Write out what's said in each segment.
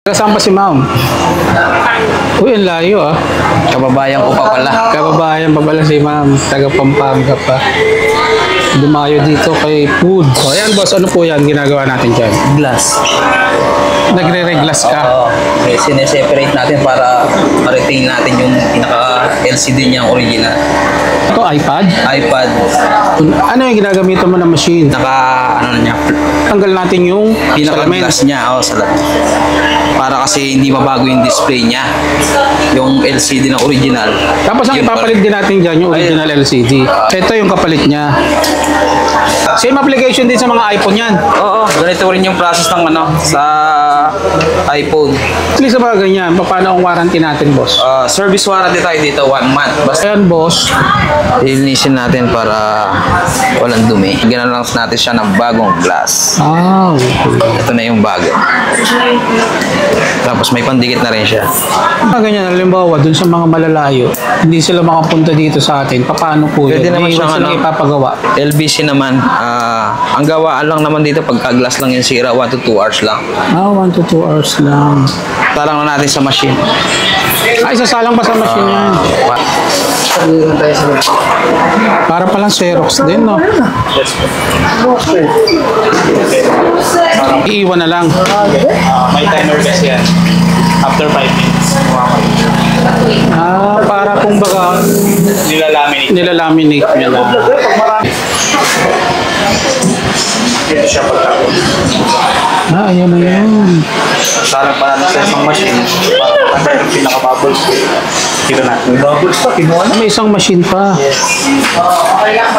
Kasama pa si ma'am. Uy, ang layo ah. Kababayan ko pa pala. Kababayan pa pala si ma'am. Taga Pampanga pa. Dumayo dito kay food. O yan boss, ano po yan ginagawa natin dyan? Glass. Nagre-reglass ka? Oo. Okay, sineseparate natin para ma-retain natin yung pinaka-LCD niyang original. Ito iPad? iPad. Ano yung ginagamitan mo na machine? Ano na niya? Tanggal natin yung Pinaka-glass niya. Oo, salamin. Para kasi hindi mabago yung display niya. Yung LCD na original. Tapos ang ipapalit din natin dyan yung original LCD. Ito yung kapalit niya. Same application din sa mga iPhone yan. Oo, ganito rin yung process ng sa iPhone. At least sa mga ganyan, paano ang warranty natin, boss? Service warranty tayo dito, 1 month. Basta Ayan, boss. ilinisin natin para walang dumi. Gano'n lang natin siya ng bagong glass. Ito na yung bago. Tapos may pandikit na rin siya. Ganyan, halimbawa, dun sa mga malalayo, hindi sila makapunta dito sa atin. Paano po yun? Pwede naman Hindi siyang sila ipapagawa. LBC naman. Ang gawaan lang naman dito, pagka-glass lang yung sira, 1 to 2 hours lang. 1 to 2 hours lang. Talang na natin sa machine. Ay, sasalang pa sa machine yan. Para palang Xerox din, no? Iiwan na lang. May timer kasi yan. After 5 minutes. Para kung baga nilalaminate niya lang. Dito siya pagkakot. Ayan na yan. Sarang pa natin sa isang machine. Para yung pinaka-bubbles. Kilo natin. Bubbles pa, kinuha na. May isang machine pa.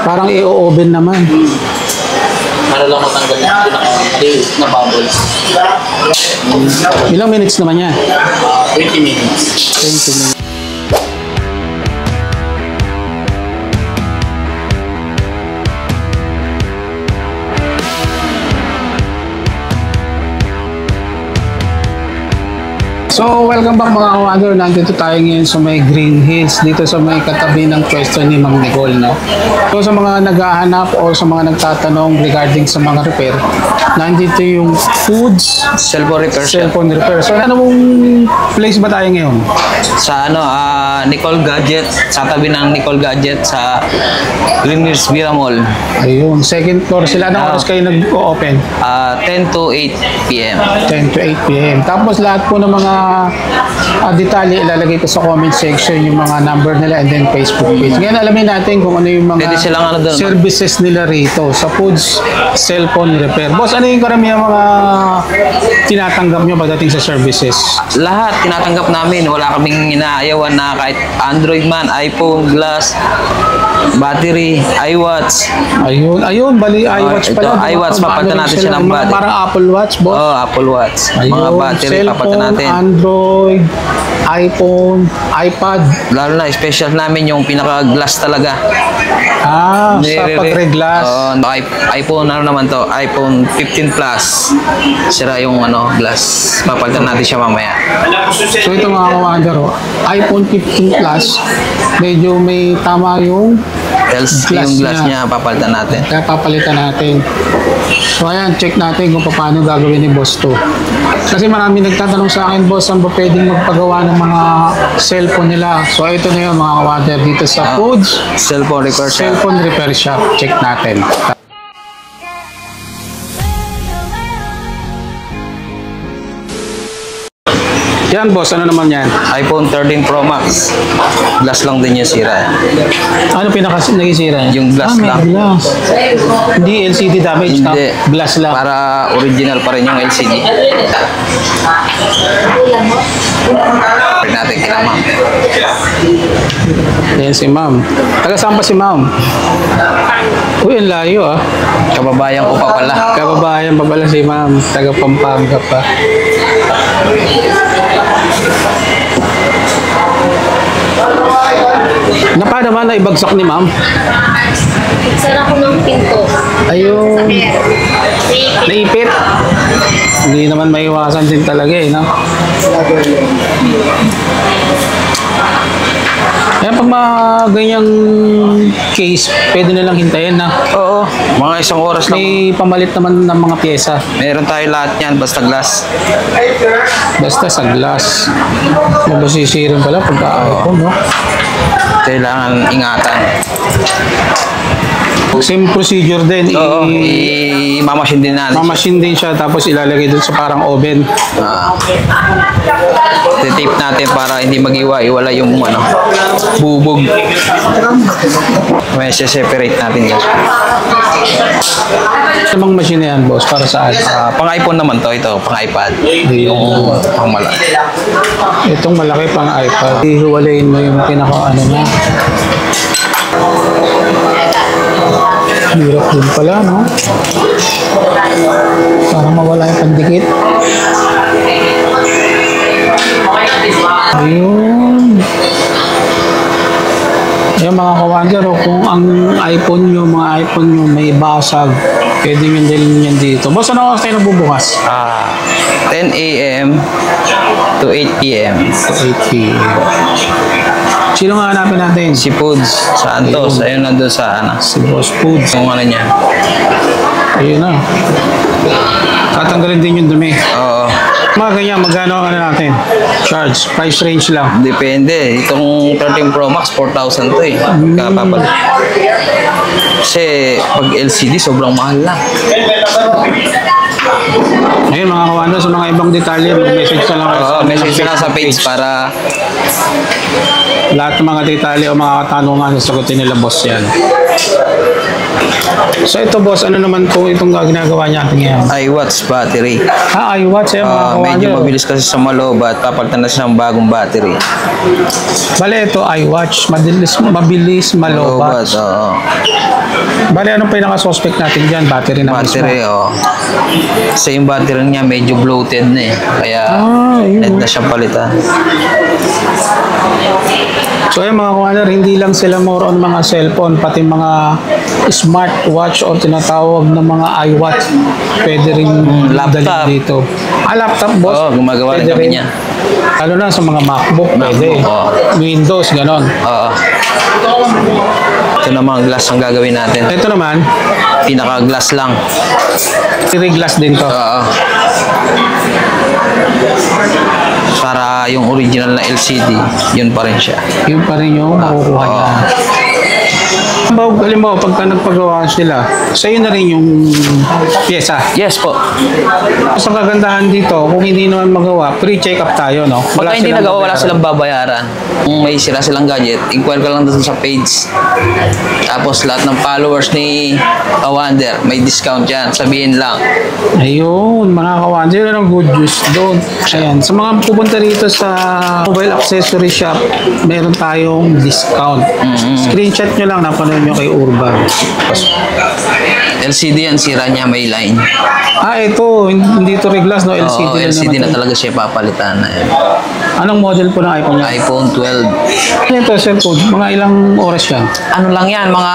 Parang i-oven naman. Para lang matanggal yung pinaka-maliit na bubbles. Ilang minutes naman yan? 20 minutes. 20 minutes. So, welcome back mga kawander. Nandito tayo ngayon sa may Green Hills, dito sa may katabi ng pwesto ni Ma'am Nicole, no? So, sa mga naghahanap o sa mga nagtatanong regarding sa mga repair, nandito yung Foods Cellphone repair shop. Cellphone Repair. So, ano mong place ba tayo ngayon? Sa Nicole Gadget, sa tabi ng Nicole Gadget sa Green Hills Villa Mall. Ayun, second floor sila. Anong oras kayo nag-open? 10 to 8 p.m. 10 to 8 p.m. Tapos lahat po ng mga detalye ilalagay ko sa comment section, yung mga number nila and then Facebook page. Ngayon alamin natin kung ano yung mga Pwede silang doon, services nila rito sa Foods Cellphone Repair. Boss, ano yung karamihan mga tinatanggap nyo pagdating sa services? Lahat tinatanggap namin. Wala kaming inaayawan na kahit Android man, iPhone, glass, battery, iWatch. Ayun, bali iWatch ito, pala. iWatch, papalitan natin siya ng battery. Parang Apple Watch, boss. Apple Watch. Ayun, Mga battery, papalitan natin. Android, iPhone, iPad. Lalo na, special namin yung pinaka-glass talaga. Sa pag-reglass. iPhone, ano naman to? iPhone 15 Plus. Sira yung glass. Papalitan natin siya mamaya. So ito mga kawander, iPhone 15 Plus, medyo may tama yung Yung glass niya, papalitan natin. Kaya papalitan natin. So ayan, check natin kung paano gagawin ni Boss to. Kasi marami nagtatanong sa akin, Boss, saan ba pwedeng magpagawa ng mga cellphone nila? So ito na yun mga kawander, dito sa Foods Cellphone repair shop. Cellphone Repair Shop. Check natin. Yan, Boss, ano naman yan? iPhone 13 Pro Max. Glass lang din yung sira. Ano nagisira? Yung glass may lang. Glass. Hindi LCD damage, Hindi. Glass lang. Para original pa rin yung LCD. Pwede natin kina ma'am. Yan si ma'am. Taga saan pa si ma'am? Uy, ang layo ah. Kababayan ko pa pala. Kababayan pa pala si ma'am. Taga Pampanga pa. Pa naman naibagsak ni ma'am? Sara ko ng pinto. Ayun. Naipit. Hindi naman maiwasan din talaga eh, no? Kaya pag mga ganyang case, pwede na lang hintayin na. Oo, mga isang oras lang. May pamalit naman ng mga pyesa. Meron tayo lahat yan, basta glass. Basta sa glass. Mabasisirin pala pagka-iPhone, no? Kailangan ingatan. Same procedure din. Oo, i-mamasin din natin. Mamasin din siya tapos ilalagay dun sa parang oven. Tape natin para hindi mag-iwa-iwala yung ano, bubog. May separate natin yan. Samang machine na yan, boss, para saan? Pang iPhone naman to, ito, pang iPad. Yung pang malaki. Itong malaki pang iPad. Ihiwalayin mo yung pinaka-ano na. Hirap din pala, no? Para mawala yung pandikit. Ayun. Ayun mga kawander, kung ang iPhone nyo, mga iPhone nyo may basag, pwede nyo dalhin yan dito. Boss, ano oras tayo nagbubukas? 10 a.m. to 8 p.m. 8 p.m. Sino nga hanapin natin? Si Foods Santos, ayun nandun sa ano, Si Boss Foods. yung ano niya. Ayun na. Tatanggalin din yung dumi. Oo, Mga ganyan, magkano ang ano natin? Charge, price range lang. depende. Itong 13 Pro Max, 4,000 to eh. Kapapal. Kasi pag LCD, sobrang mahal lang. Ayun mga kawander, sa mga ibang detalye, mag-message na lang kayo Oo, message na lang sa page para lahat ng mga detalye o mga katanungan sasagutin nila boss yan. So ito boss, ano naman po itong ginagawa niya ating ngayon? iWatch battery. iWatch mga kawander. Medyo mabilis kasi sa malobat, papalitan na siya ng bagong battery. Bale ito iWatch, mabilis malobat. Oo. Bale anong pinaka-suspect natin dyan? Battery na Battery, mismo. oo. Same battery niya, medyo bloated na eh. Kaya, Yun. need na siyang palitan. So ayun mga kawander, hindi lang sila more on mga cellphone, pati mga smartwatch o tinatawag na mga iWatch. Pwede rin laptop. dalhin dito. Laptop boss? Oo, gumagawa rin Pwede kami niya. Lalo na sa mga MacBook, pwede. oo. Windows, ganon. Oo. Ito na mga glass ang gagawin natin. Ito naman, Pinaka-glass lang. glass din to. Oo. Para yung original na LCD, yun pa rin siya. Yun pa rin yung makukuha Oo. niya. Halimbawa, pagka nagpagawa sila, sa'yo na rin yung pyesa. Yes po. Sa kagandahan dito, kung hindi naman magawa, pre-check up tayo, no? Pagka hindi silang nagawa, wala babayaran. silang babayaran. Kung may sila silang gadget, inquire ka lang doon sa page. Tapos lahat ng followers ni Kawander, may discount yan. Sabihin lang. Ayun, mga kawan, yun ang good news doon. Ayan, sa mga pupunta rito sa mobile accessory shop, meron tayong discount. Screenshot nyo lang, napanood nyo kay Urban. LCD yan, sira niya, may line. Ito, hindi to reglas, no? LCD, Oo, LCD na naman to. talaga siya papalitan na yan. Anong model po ng iPhone niya? iPhone 12. Ito, cellphone, mga ilang oras yan? Ano lang yan, mga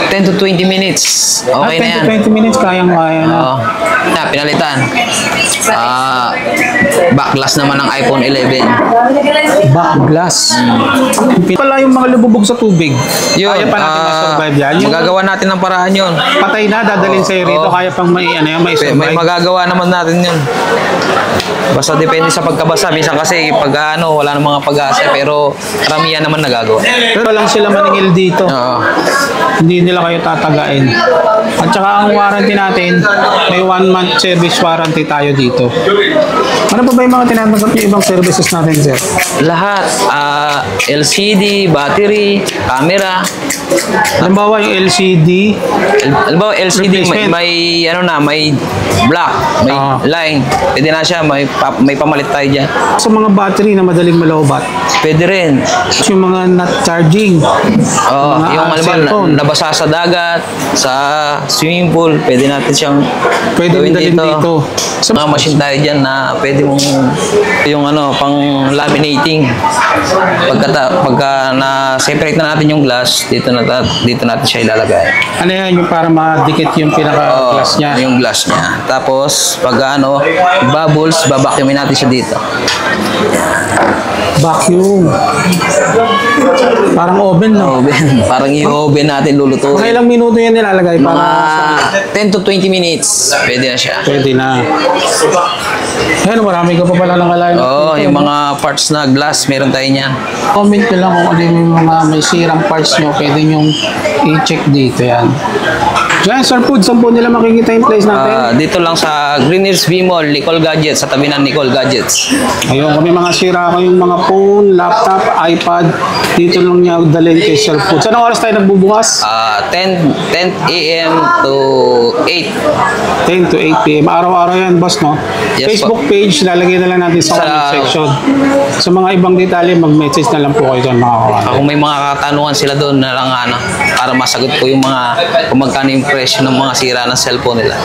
10 to 20 minutes. Okay na 10 yan. to 20 minutes, kayang-kaya na. Oo. Na, pinalitan. Back glass naman ng iPhone 11. Back glass. Pala yung mga lububog sa tubig. Yun, Kaya pa natin ma-survive yan. Yung magagawa natin ng paraan yun. patay na, dadalhin sa'yo rito, Oo. kaya pang may May survive. magagawa naman natin yun. Basta depende sa pagkabasa. Minsan kasi pag wala ng mga pag-asa, pero karamihan naman nagagawa. Pero lang sila maningil dito. Oo. Hindi nila kayo tatagain. At saka ang warranty natin, may 1-month service warranty tayo dito. Ano pa ba yung mga tinatanggap yung ibang services natin, sir? Lahat. LCD, battery, camera. Halimbawa yung LCD, Halimbawa LCD Replacement. may may black, may Ah. line. Pwede na siya, may pamalit tayo dyan. sa mga battery na madaling malobat. Pwede rin. Yung mga not charging. Oo, Mga, yung cellphone. nabasa sa dagat, sa swimming pool, pwede natin siyang Pwede gawin dalhin dito. Sa mga machine tayo dyan na pwede mong yung pang laminating. Pagka na-separate na natin yung glass, dito natin siya ilalagay. Ano yan, yung para madikit yung pinaka-glass niya. Yung glass niya. Tapos, pag bubbles, babacuumin natin siya dito. Vacuum. Parang oven, no? Oven. Parang yung oven natin Mga lulutuin. ilang minuto yan nilalagay Mga para 10 to 20 minutes. Pwede na siya. pwede na. Ayan, marami ka pa pala nakalain. Oo, yung mga parts na glass, meron tayo niyan. Comment nyo lang kung ano yung mga may sirang parts nyo. Pwede nyo i-check dito yan. Yan, Sir Food, saan po nila makikita yung place natin? Dito lang sa Green Hills V Mall, Nicole Gadgets, sa tabi ng Nicole Gadgets. Ayun, kami mga sira ko yung mga phone, laptop, iPad. Dito lang niya dalhin kay Sir Food. Saan oras tayo nagbubukas? 10 a.m. to 8. 10 to 8 p.m. Araw-araw yan, boss, no? Yes, Facebook page, lalagay na lang natin sa comment section. Sa mga ibang detalye, mag-message na lang po kayo dyan, mga kawan. Kung may mga katanungan sila doon na lang para masagot ko yung mga kung magkano yung presyo ng mga sira ng cellphone nila.